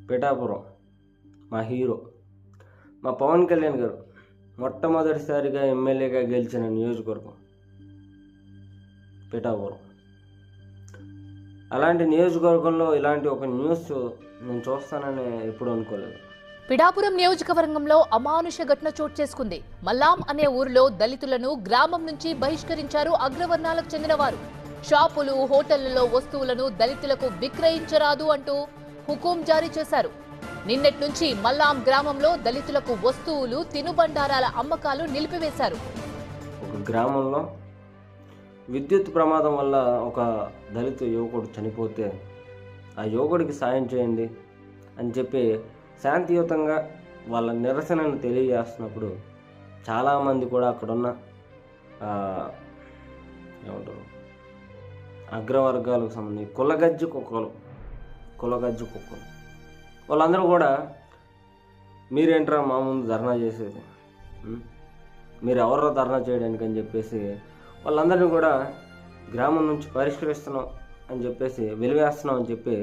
పిఠాపురం మా హీరో మా పవన్ కళ్యాణ్ గారు మొట్టమొదటిసారిగా ఎమ్మెల్యేగా గెలిచిన నియోజకవర్గం పిఠాపురం. అలాంటి నియోజకవర్గంలో ఇలాంటి ఒక న్యూస్ నేను చూస్తానని ఎప్పుడు అనుకోలేదు. పిఠాపురం నియోజకవర్గంలో అమానుష ఘటన చోటు చేసుకుంది. మల్లాం అనే ఊరిలో దళితులను గ్రామం నుంచి బహిష్కరించారు అగ్రవర్ణాలకు చెందిన వారు. షాపులు, హోటళ్లలో వస్తువులను దళితులకు విక్రయించరాదు అంటూ హుకుం జారీ చేశారు. నిన్నటి నుంచి మల్లాం గ్రామంలో దళితులకు వస్తువులు, తినుబండారాల అమ్మకాలు నిలిపివేశారు. ఒక గ్రామంలో విద్యుత్ ప్రమాదం వల్ల ఒక దళిత యువకుడు చనిపోతే ఆ యువకుడికి సాయం చేయండి అని చెప్పి శాంతియుతంగా వాళ్ళ నిరసనను తెలియజేస్తున్నప్పుడు చాలామంది కూడా అక్కడున్న ఏమంటారు అగ్రవర్గాలకు సంబంధించి కులగజ్జి కుక్కలు వాళ్ళందరూ కూడా మీరేంట్రా మా ముందు ధర్నా చేసేది, మీరు ఎవరో ధర్నా చేయడానికి అని చెప్పేసి వాళ్ళందరినీ కూడా గ్రామం నుంచి పరిష్కరిస్తున్నాం అని చెప్పేసి వెలివేస్తున్నాం అని చెప్పి